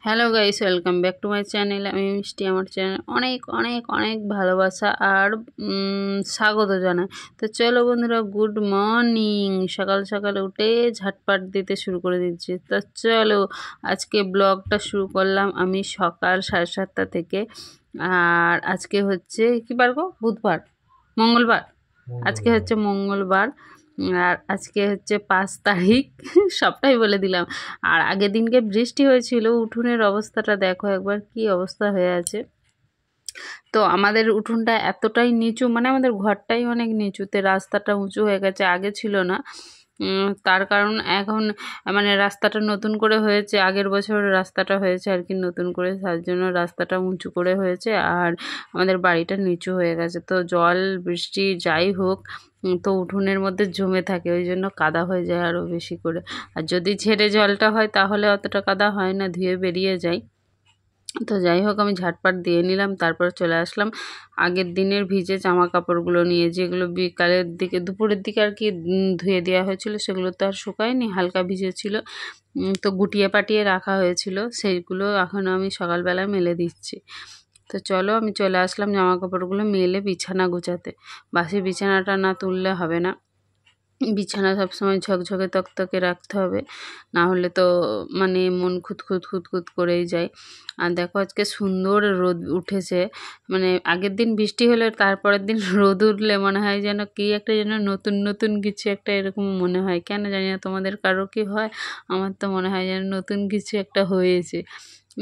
Hello guys, welcome back to my channel. আমি মিষ্টি। আমার চ্যানেল অনেক অনেক অনেক ভালোবাসা আর স্বাগত জানাই। তো চলো বন্ধুরা, গুড মর্নিং। সকাল সকাল উঠে ঝাটপাট দিতে শুরু করে দিচ্ছি। তো চলো আজকে ব্লগটা শুরু করলাম আমি সকাল 7:30 থেকে। আর আজকে হচ্ছে কি বার গো? বুধবার, মঙ্গলবার। আজকে হচ্ছে মঙ্গলবার। আর আজকে হচ্ছে 5 তারিখ। সবটাই বলে দিলাম। আর আগের দিনকে বৃষ্টি হয়েছিল, উঠোনের অবস্থাটা দেখো একবার, কি অবস্থা হয়ে আছে। তো আমাদের উঠোনটা এতটাই নিচু, মানে আমাদের ঘরটাই অনেক নিচুতে, রাস্তাটা উঁচু হয়ে গেছে, আগে ছিল না। তার কারণ এখন মানে রাস্তাটা নতুন করে হয়েছে, আগের বছর রাস্তাটা হয়েছে আর কি নতুন করে, তার জন্য রাস্তাটা উঁচু করে হয়েছে আর আমাদের বাড়িটা নিচু হয়ে গেছে। তো জল বৃষ্টি যাই হোক, তো উঠোনের মধ্যে জমে থাকে, ওই জন্য কাদা হয়ে যায় আরও বেশি করে। আর যদি ঝেড়ে জলটা হয় তাহলে অতটা কাদা হয় না, ধুয়ে বেরিয়ে যায়। তো যাই হোক, আমি ঝাটপাট দিয়ে নিলাম, তারপর চলে আসলাম আগের দিনের ভিজে জামা কাপড়গুলো নিয়ে, যেগুলো বিকালের দিকে দুপুরের দিকে আর কি ধুয়ে দেওয়া হয়েছিল, সেগুলো তো আর শুকায়নি, হালকা ভিজে ছিল। তো গুটিয়ে পাটিয়ে রাখা হয়েছিল, সেইগুলো এখন আমি সকালবেলায় মেলে দিচ্ছি। তো চলো আমি চলে আসলাম জামা কাপড়গুলো মেলে বিছানা গোছাতে। বাসি বিছানাটা না তুললে হবে না, বিছানা সবসময় ঝকঝকে তকতকে রাখতে হবে, না হলে তো মানে মন খুঁতখুত খুঁতখুত করেই যায়। আর দেখো আজকে সুন্দর রোদ উঠেছে, মানে আগের দিন বৃষ্টি হলে তারপরের দিন রোদ উঠলে মনে হয় যেন কি একটা, যেন নতুন নতুন কিছু একটা এরকম মনে হয়, কেন জানি না তোমাদের কারো কি হয়। আমার তো মনে হয় যেন নতুন কিছু একটা হয়েছে।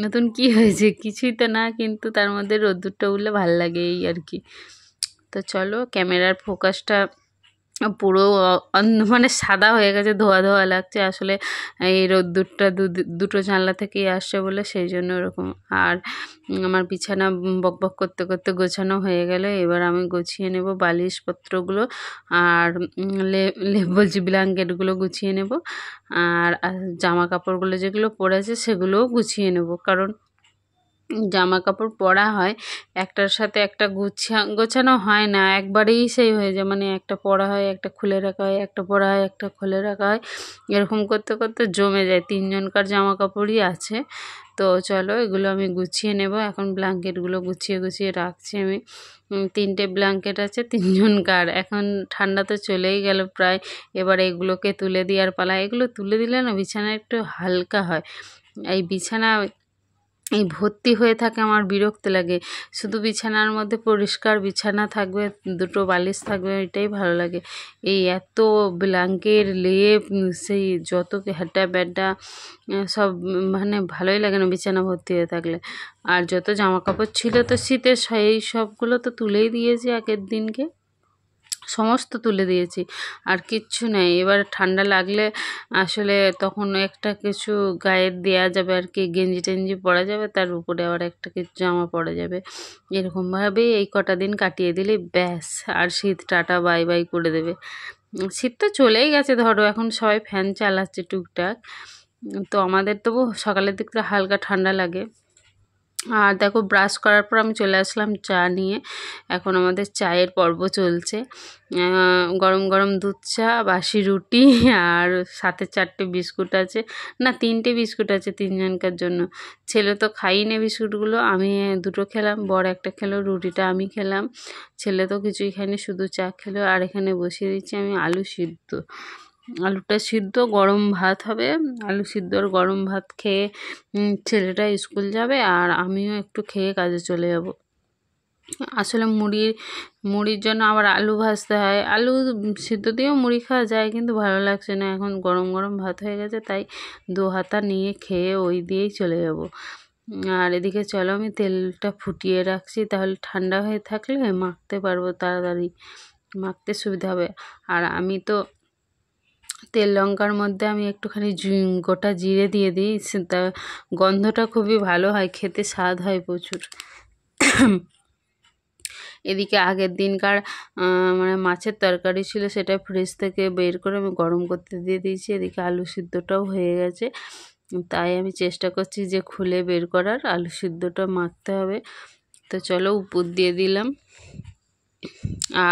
নতুন কি হয়েছে? কিছুই তো না, কিন্তু তার মধ্যে রোদ্দুরটা উঠলে ভাল লাগে এই আর কি। তো চলো, ক্যামেরার ফোকাসটা পুরো মানে সাদা হয়ে গেছে, ধোয়া ধোয়া লাগছে আসলে। এই রোদ্দুরটা দুটো জানলা থেকেই আসছে বলে সেই জন্য ওরকম। আর আমার বিছানা বকবক করতে করতে গোছানো হয়ে গেল। এবার আমি গুছিয়ে নেব বালিশপত্রগুলো, আর বলছি ব্ল্যাঙ্কেটগুলো গুছিয়ে নেব। আর জামা কাপড়গুলো যেগুলো পরেছে সেগুলোও গুছিয়ে নেব, কারণ জামা কাপড় পরা হয় একটার সাথে একটা গোছানো হয় না, একবারেই সেই হয়ে যায়, মানে একটা পরা হয় একটা খুলে রাখা হয়, একটা পরা হয় একটা খুলে রাখা হয়, এরকম করতে করতে জমে যায়। 3জনকার জামা কাপড়ই আছে। তো চলো এগুলো আমি গুছিয়ে নেব এখন। ব্ল্যাঙ্কেটগুলো গুছিয়ে গুছিয়ে রাখছি আমি। 3টে ব্ল্যাঙ্কেট আছে 3জনকার। এখন ঠান্ডা তো চলেই গেল প্রায়, এবার এগুলোকে তুলে দেওয়ার পালা। এগুলো তুলে দিলে না বিছানা একটু হালকা হয়। এই বিছানা এই ভর্তি হয়ে থাকে, আমার বিরক্ত লাগে। শুধু বিছানার মধ্যে পরিষ্কার বিছানা থাকবে, দুটো বালিশ থাকবে, এটাই ভালো লাগে। এই এত ব্ল্যাঙ্কেট লেপ, সেই যত হ্যাটা ব্যাটা সব, মানে ভালোই লাগে না বিছানা ভর্তি হয়ে থাকলে। আর যত জামা কাপড় ছিল তো শীতের, সেই সবগুলো তো তুলেই দিয়েছি আগের দিনকে, সমস্ত তুলে দিয়েছি, আর কিচ্ছু নেই। এবার ঠান্ডা লাগলে আসলে তখন একটা কিছু গায়ে দেওয়া যাবে আর কি, গেঞ্জি টেঞ্জি পরা যাবে, তার উপরে আবার একটা কিছু জামা পরা যাবে। এরকমভাবেই এই কটা দিন কাটিয়ে দিলে ব্যাস, আর শীত টাটা বাই বাই করে দেবে। শীত তো চলেই গেছে ধরো, এখন সবাই ফ্যান চালাচ্ছে টুকটাক। তো আমাদের তবু সকালের দিকটা হালকা ঠান্ডা লাগে। আর দেখো ব্রাশ করার পর আমি চলে আসলাম চা নিয়ে। এখন আমাদের চায়ের পর্ব চলছে। গরম গরম দুধ চা, বাসি রুটি, আর সাথে 4টে বিস্কুট আছে, না 3টে বিস্কুট আছে 3জনকার জন্য। ছেলে তো খাইনি বিস্কুটগুলো, আমি 2টো খেলাম, বর একটা খেলো, রুটিটা আমি খেলাম। ছেলে তো কিছুই খায়নি, শুধু চা খেলো। আর এখানে বসিয়ে দিচ্ছি আমি আলু সিদ্ধ। আলুটা সিদ্ধ, গরম ভাত হবে। আলু সিদ্ধ আর গরম ভাত খেয়ে ছেলেটা স্কুল যাবে, আর আমিও একটু খেয়ে কাজে চলে যাব। আসলে মুড়ির জন্য আবার আলু ভাজতে হয়। আলু সিদ্ধ দিয়েও মুড়ি খাওয়া যায়, কিন্তু ভালো লাগছে না, এখন গরম গরম ভাত হয়ে গেছে, তাই 2 হাতা নিয়ে খেয়ে ওই দিয়েই চলে যাব। আর এদিকে চলো আমি তেলটা ফুটিয়ে রাখছি, তাহলে ঠান্ডা হয়ে থাকলে মাখতে পারবো তাড়াতাড়ি, মাখতে সুবিধা হবে। আর আমি তো তেল লঙ্কার মধ্যে আমি একটুখানি গোটা জিরে দিয়ে দিই, তা গন্ধটা খুবই ভালো হয়, খেতে স্বাদ হয় প্রচুর। এদিকে আগের দিনকার মানে মাছের তরকারি ছিল, সেটা ফ্রিজ থেকে বের করে আমি গরম করতে দিয়ে দিয়েছি। এদিকে আলু সিদ্ধটাও হয়ে গেছে, তাই আমি চেষ্টা করছি যে খুলে বের করার, আলু সিদ্ধটা মাখতে হবে। তো চলো উপর দিয়ে দিলাম,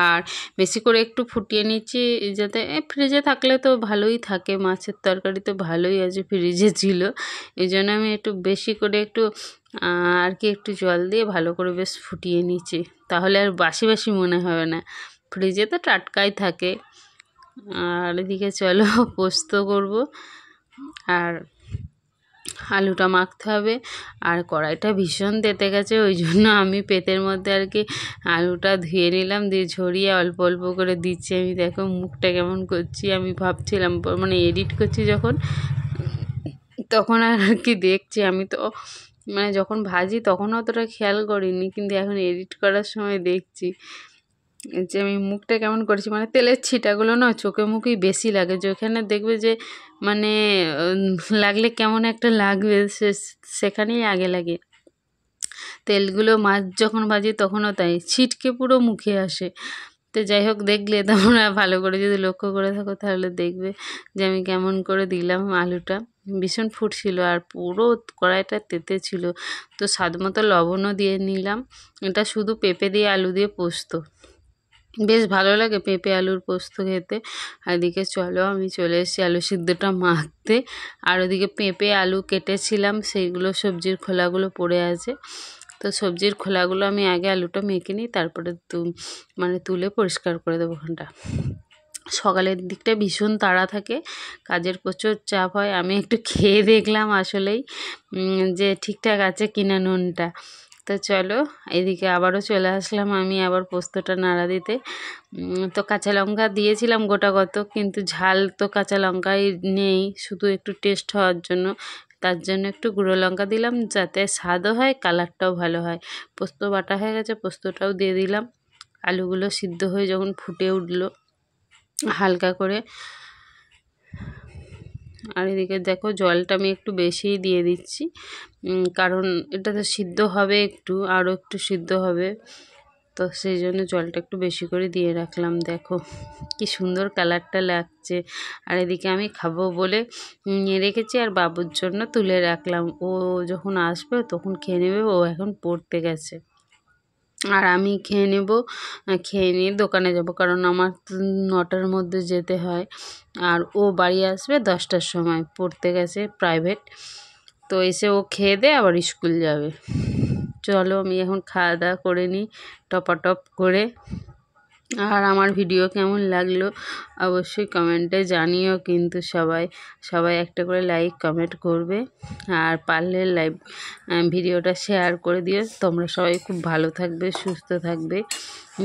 আর বেশি করে একটু ফুটিয়ে নিচ্ছি, যাতে ফ্রিজে থাকলে তো ভালোই থাকে, মাছের তরকারি তো ভালোই আছে, ফ্রিজে ছিল, এই জন্য আমি একটু বেশি করে একটু আর কি একটু জল দিয়ে ভালো করে বেশ ফুটিয়ে নিচ্ছি, তাহলে আর বাসি বাসি মনে হবে না, ফ্রিজে তো টাটকাই থাকে। আর এদিকে চলো পোস্ত করব, আর আলুটা মাখতে হবে। আর কড়াইটা ভীষণ তেতে গেছে, ওই জন্য আমি পেতের মধ্যে আর কি আলুটা ধুয়ে নিলাম, দিয়ে ঝরিয়ে অল্প অল্প করে দিচ্ছি। আমি দেখো মুখটা কেমন করছি, আমি ভাবছিলাম মানে এডিট করছি যখন, তখন আর কি দেখছি, আমি তো মানে যখন ভাজি তখন অতটা খেয়াল করিনি, কিন্তু এখন এডিট করার সময় দেখছি যে আমি মুখটা কেমন করেছি, মানে তেলের ছিটাগুলো না চোখে মুখেই বেশি লাগে, যেখানে দেখবে যে মানে লাগলে কেমন একটা লাগবে সেখানেই আগে লাগে। তেলগুলো মাছ যখন ভাজি তখনও তাই ছিটকে পুরো মুখে আসে। তো যাই হোক, দেখলে তোমরা ভালো করে যদি লক্ষ্য করে থাকো তাহলে দেখবে যে আমি কেমন করে দিলাম আলুটা, ভীষণ ফুটছিল আর পুরো কড়াইটা তেতে ছিল। তো স্বাদ মতো লবণও দিয়ে নিলাম। এটা শুধু পেঁপে দিয়ে আলু দিয়ে পোস্ত, বেশ ভালো লাগে পেঁপে আলুর পোস্ত খেতে। আর এদিকে চলো আমি চলে এসেছি আলু সিদ্ধটা মাখতে, আর ওদিকে পেঁপে আলু কেটেছিলাম, সেইগুলো সবজির খোলাগুলো পড়ে আছে, তো সবজির খোলাগুলো আমি আগে আলুটা মেখে নিই, তারপরে মানে তুলে পরিষ্কার করে দেবো ওখানটা। সকালের দিকটা ভীষণ তাড়া থাকে, কাজের প্রচুর চাপ হয়। আমি একটু খেয়ে দেখলাম আসলেই যে ঠিকঠাক আছে কিনা নুনটা। তো চলো এদিকে আবারও চলে আসলাম আমি আবার পোস্তটা নাড়া দিতে। তো কাঁচা লঙ্কা দিয়েছিলাম গোটা কত, কিন্তু ঝাল তো কাঁচা লঙ্কাই নেই, শুধু একটু টেস্ট হওয়ার জন্য, তার জন্য একটু গুঁড়ো লঙ্কা দিলাম, যাতে স্বাদও হয় কালারটাও ভালো হয়। পোস্ত বাটা হয়ে গেছে, পোস্তটাও দিয়ে দিলাম। আলুগুলো সিদ্ধ হয়ে যখন ফুটে উঠলো হালকা করে, আর এদিকে দেখো জলটা আমি একটু বেশিই দিয়ে দিচ্ছি, কারণ এটা তো সিদ্ধ হবে, আরও একটু সিদ্ধ হবে, তো সেই জন্য জলটা একটু বেশি করে দিয়ে রাখলাম। দেখো কি সুন্দর কালারটা লাগছে। আর এদিকে আমি খাবো বলে রেখেছি, আর বাবুর জন্য তুলে রাখলাম, ও যখন আসবে তখন খেয়ে নেবে, ও এখন পড়তে গেছে। আর আমি খেয়ে নেব, খেয়ে নিয়ে দোকানে যাব, কারণ আমার 9টার মধ্যে যেতে হয়, আর ও বাড়ি আসবে 10টার সময়, পড়তে গেছে প্রাইভেট, তো এসে ও খেয়ে দিয়ে আবার স্কুল যাবে। চলো আমি এখন খাওয়া দাওয়া করে নিই টপাটপ করে। আর আমার ভিডিও কেমন লাগলো অবশ্যই কমেন্টে জানিও, কিন্তু সবাই একটা করে লাইক কমেন্ট করবে, আর পারলে ভিডিওটা শেয়ার করে দিও। তোমরা সবাই খুব ভালো থাকবে, সুস্থ থাকবে।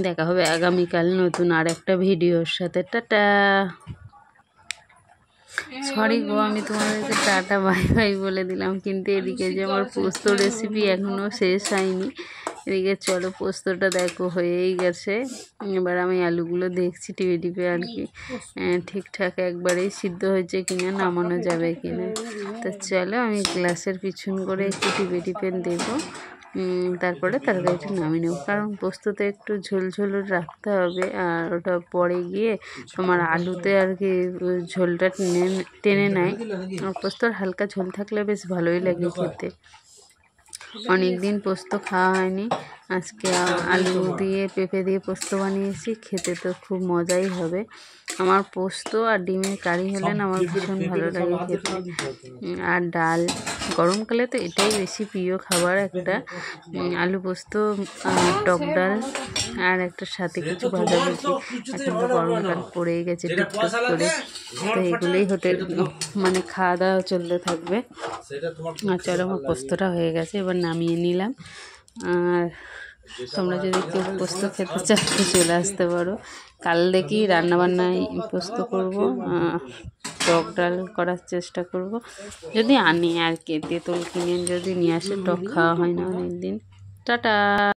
দেখা হবে আগামীকাল নতুন আর একটা ভিডিওর সাথে। টাটা। সরি গো, আমি তোমাদেরকে টাটা বাই বাই বলে দিলাম, কিন্তু এদিকে যে আমার পোস্ত রেসিপি এখনও শেষ হয়নি। এদিকে চলো পোস্তটা দেখো হয়েই গেছে, এবার আমি আলুগুলো দেখছি টিপে আর কি ঠিকঠাক একবারেই সিদ্ধ হয়েছে কিনা, নামানো যাবে কিনা। তো চলো আমি গ্লাসের পিছন করে একটু টিপে দেবো, তারপরে তরকারিটা নামিয়ে নেব, কারণ পোস্ততে একটু ঝোল রাখতে হবে, আর ওটা পরে গিয়ে তোমার আলুতে আর কি ঝোলটা টেনে নেয়। আর পোস্তর হালকা ঝোল থাকলে বেশ ভালোই লাগে খেতে। অনেক দিন পোস্ত খাওয়া হয়নি, আজকে আলু দিয়ে পেঁপে দিয়ে পোস্ত বানিয়েছি, খেতে তো খুব মজাই হবে। আমার পোস্ত আর ডিমের কারি হলে না আমার ভীষণ ভালো লাগে খেতে, আর ডাল, গরমকালে তো এটাই বেশি প্রিয় খাবার একটা, আলু পোস্ত, টক ডাল, আর একটা সাথে কিছু ভাজাভুজি। এখন তো গরমকাল পড়েই গেছে টুকটুক করে, তো এগুলোই হতে মানে খাওয়া দাওয়া চলতে থাকবে। আর চলো আমার পোস্তটা হয়ে গেছে, এবার নামিয়ে নিলাম। আর তোমরা যদি কেউ পোস্ত খেতে চাও তো চলে আসতে পারো। কাল দেখি রান্নাবান্নায় পোস্ত করব, টক ডাল করার চেষ্টা করব, যদি আনি আর কি, তেঁতুল কিনে যদি নিয়ে আসে, টক খাওয়া হয় না অনেক দিন। টাটা।